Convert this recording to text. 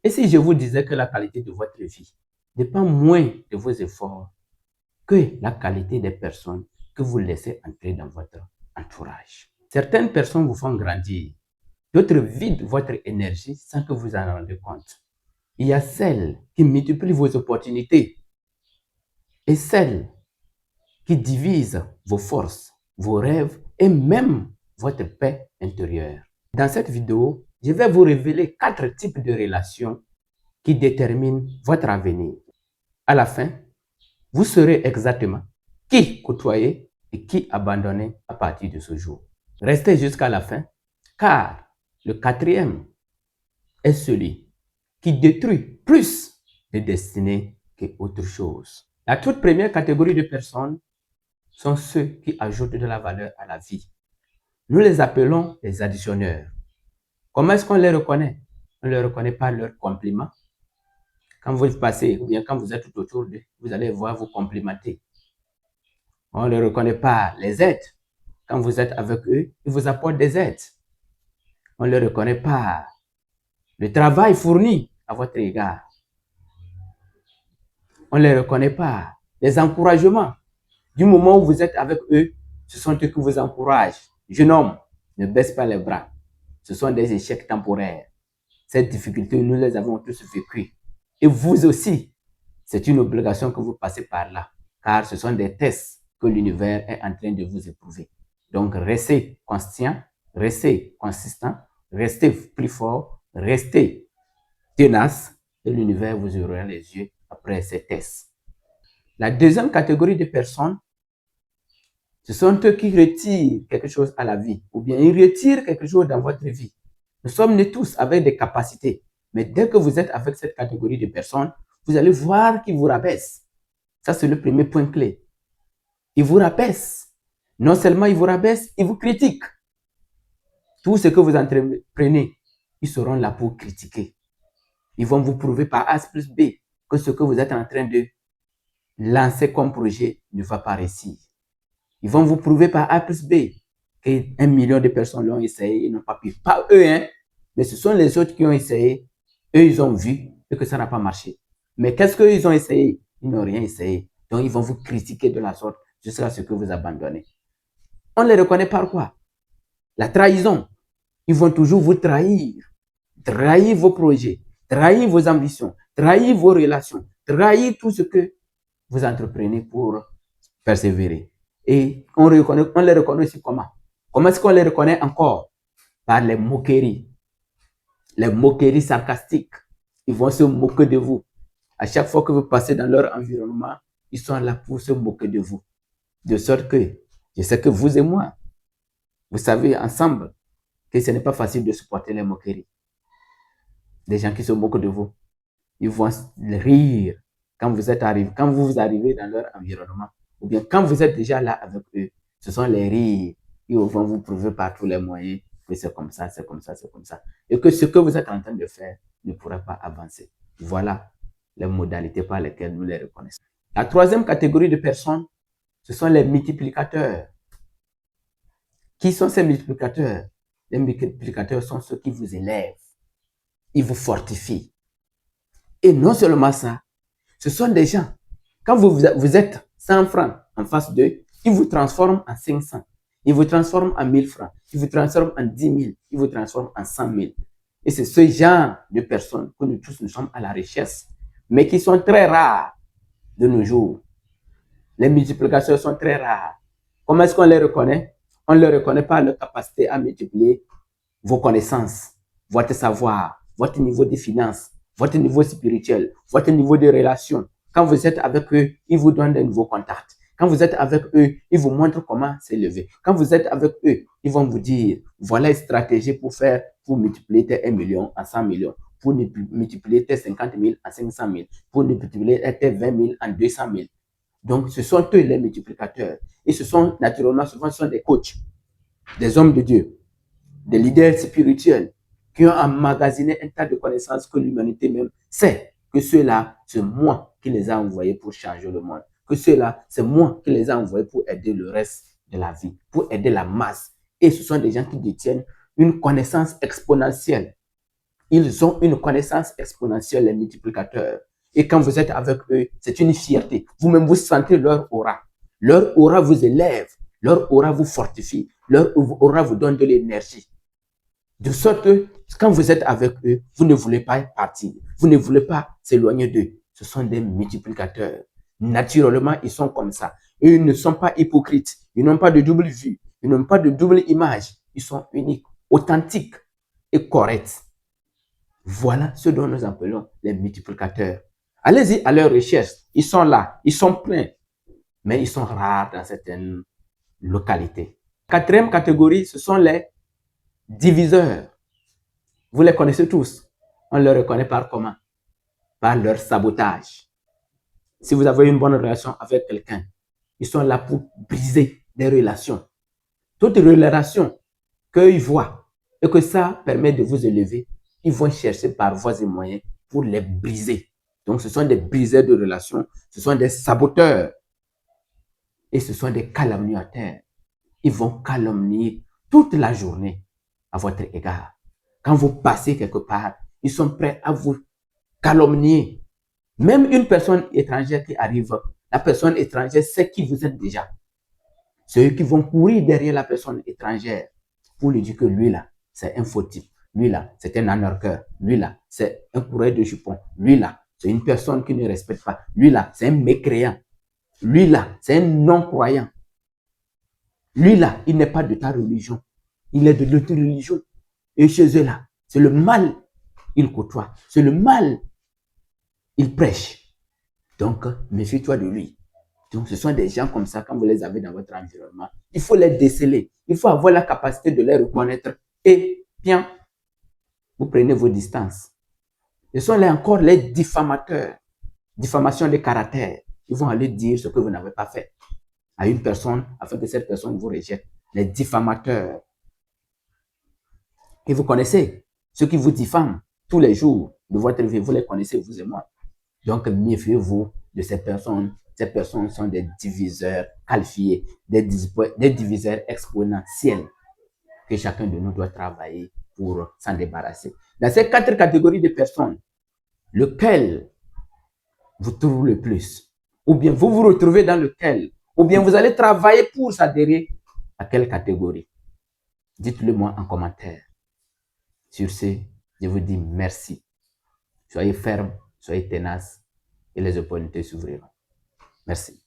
Et si je vous disais que la qualité de votre vie dépend moins de vos efforts que la qualité des personnes que vous laissez entrer dans votre entourage. Certaines personnes vous font grandir, d'autres vident votre énergie sans que vous en rendiez compte. Il y a celles qui multiplient vos opportunités et celles qui divisent vos forces, vos rêves et même votre paix intérieure. Dans cette vidéo, je vais vous révéler 4 types de relations qui déterminent votre avenir. À la fin, vous saurez exactement qui côtoyer et qui abandonner à partir de ce jour. Restez jusqu'à la fin, car le 4e est celui qui détruit plus de destinées qu'autre chose. La toute première catégorie de personnes sont ceux qui ajoutent de la valeur à la vie. Nous les appelons les additionneurs. Comment est-ce qu'on les reconnaît? On ne les reconnaît pas leurs compliments. Quand vous passez, ou bien quand vous êtes tout autour d'eux, vous allez voir vous complimenter. On ne reconnaît pas les aides. Quand vous êtes avec eux, ils vous apportent des aides. On ne reconnaît pas le travail fourni à votre égard. On ne les reconnaît pas les encouragements. Du moment où vous êtes avec eux, ce sont eux qui vous encouragent. Jeune homme, ne baisse pas les bras. Ce sont des échecs temporaires. Cette difficulté, nous les avons tous vécues. Et vous aussi, c'est une obligation que vous passez par là. Car ce sont des tests que l'univers est en train de vous éprouver. Donc, restez conscient, restez consistant, restez plus fort, restez tenace et l'univers vous ouvrira les yeux après ces tests. La deuxième catégorie de personnes, ce sont eux qui retirent quelque chose à la vie ou bien ils retirent quelque chose dans votre vie. Nous sommes nés tous avec des capacités, mais dès que vous êtes avec cette catégorie de personnes, vous allez voir qu'ils vous rabaissent. Ça, c'est le premier point clé. Ils vous rabaissent. Non seulement ils vous rabaissent, ils vous critiquent. Tout ce que vous entreprenez, ils seront là pour critiquer. Ils vont vous prouver par A plus B que ce que vous êtes en train de lancer comme projet ne va pas réussir. Ils vont vous prouver par A plus B que 1 million de personnes l'ont essayé et n'ont pas pu. Pas eux, hein, mais ce sont les autres qui ont essayé. Eux, ils ont vu que ça n'a pas marché. Mais qu'est-ce qu'ils ont essayé? Ils n'ont rien essayé. Donc, ils vont vous critiquer de la sorte jusqu'à ce que vous abandonnez. On les reconnaît par quoi? La trahison. Ils vont toujours vous trahir. Trahir vos projets, trahir vos ambitions, trahir vos relations, trahir tout ce que vous entreprenez pour persévérer. Et on les reconnaît aussi comment? Comment est-ce qu'on les reconnaît encore? Par les moqueries sarcastiques. Ils vont se moquer de vous. À chaque fois que vous passez dans leur environnement, ils sont là pour se moquer de vous. De sorte que, je sais que vous et moi, vous savez ensemble que ce n'est pas facile de supporter les moqueries. Des gens qui se moquent de vous. Ils vont rire quand vous arrivez dans leur environnement. Ou bien quand vous êtes déjà là avec eux, ce sont les rires. Ils vont vous prouver par tous les moyens que c'est comme ça, c'est comme ça, c'est comme ça. Et que ce que vous êtes en train de faire ne pourra pas avancer. Voilà les modalités par lesquelles nous les reconnaissons. La troisième catégorie de personnes, ce sont les multiplicateurs. Qui sont ces multiplicateurs? Les multiplicateurs sont ceux qui vous élèvent. Ils vous fortifient. Et non seulement ça, ce sont des gens, quand vous êtes 100 francs en face d'eux, ils vous transforment en 500. Ils vous transforment en 1000 francs. Ils vous transforment en 10 000. Ils vous transforment en 100 000. Et c'est ce genre de personnes que nous tous nous sommes à la recherche, mais qui sont très rares de nos jours. Les multiplicateurs sont très rares. Comment est-ce qu'on les reconnaît? On ne les reconnaît pas leur capacité à multiplier vos connaissances, votre savoir, votre niveau de finances, votre niveau spirituel, votre niveau de relation. Quand vous êtes avec eux, ils vous donnent de nouveaux contacts. Quand vous êtes avec eux, ils vous montrent comment s'élever. Quand vous êtes avec eux, ils vont vous dire, voilà une stratégie pour multiplier tes 1 million en 100 millions, pour multiplier tes 50 000 en 500 000, pour multiplier tes 20 000 en 200 000. Donc, ce sont eux les multiplicateurs. Et ce sont, naturellement, souvent, ce sont des coachs, des hommes de Dieu, des leaders spirituels qui ont emmagasiné un tas de connaissances que l'humanité même sait que ceux-là, c'est moi qui les ai envoyés pour changer le monde. Que ceux-là, c'est moi qui les ai envoyés pour aider le reste de la vie, pour aider la masse. Et ce sont des gens qui détiennent une connaissance exponentielle. Ils ont une connaissance exponentielle, les multiplicateurs. Et quand vous êtes avec eux, c'est une fierté. Vous-même, vous sentez leur aura. Leur aura vous élève. Leur aura vous fortifie. Leur aura vous donne de l'énergie. De sorte que quand vous êtes avec eux, vous ne voulez pas partir. Vous ne voulez pas s'éloigner d'eux. Ce sont des multiplicateurs. Naturellement, ils sont comme ça. Et ils ne sont pas hypocrites. Ils n'ont pas de double vue. Ils n'ont pas de double image. Ils sont uniques, authentiques et corrects. Voilà ce dont nous appelons les multiplicateurs. Allez-y à leur recherche. Ils sont là. Ils sont pleins. Mais ils sont rares dans certaines localités. Quatrième catégorie, ce sont les diviseurs. Vous les connaissez tous. On les reconnaît par comment? Par leur sabotage. Si vous avez une bonne relation avec quelqu'un, ils sont là pour briser des relations. Toute relation qu'ils voient et que ça permet de vous élever, ils vont chercher par voies et moyens pour les briser. Donc, ce sont des briseurs de relations, ce sont des saboteurs et ce sont des calomniateurs. Ils vont calomnier toute la journée à votre égard. Quand vous passez quelque part, ils sont prêts à vous calomnier. Même une personne étrangère qui arrive, la personne étrangère sait qui vous êtes déjà. C'est eux qui vont courir derrière la personne étrangère pour lui dire que lui là, c'est un fautif. Lui là, c'est un anarcheur. Lui là, c'est un coureur de jupons. Lui là, c'est une personne qui ne respecte pas. Lui là, c'est un mécréant. Lui là, c'est un non-croyant. Lui là, il n'est pas de ta religion. Il est de l'autre religion. Et chez eux là, c'est le mal il côtoie. C'est le mal il prêche. Donc, méfie-toi de lui. Donc, ce sont des gens comme ça, quand vous les avez dans votre environnement, il faut les déceler. Il faut avoir la capacité de les reconnaître. Et bien, vous prenez vos distances. Ce sont là encore les diffamateurs. Diffamation de caractère. Ils vont aller dire ce que vous n'avez pas fait à une personne afin que cette personne vous rejette. Les diffamateurs. Et vous connaissez ceux qui vous diffament tous les jours de votre vie. Vous les connaissez, vous et moi. Donc, méfiez-vous de ces personnes. Ces personnes sont des diviseurs qualifiés, des diviseurs exponentiels que chacun de nous doit travailler pour s'en débarrasser. Dans ces 4 catégories de personnes, lequel vous trouve le plus? Ou bien vous vous retrouvez dans lequel? Ou bien vous allez travailler pour s'adhérer à quelle catégorie? Dites-le moi en commentaire. Sur ce, je vous dis merci. Soyez ferme, soyez tenace et les opportunités s'ouvriront. Merci.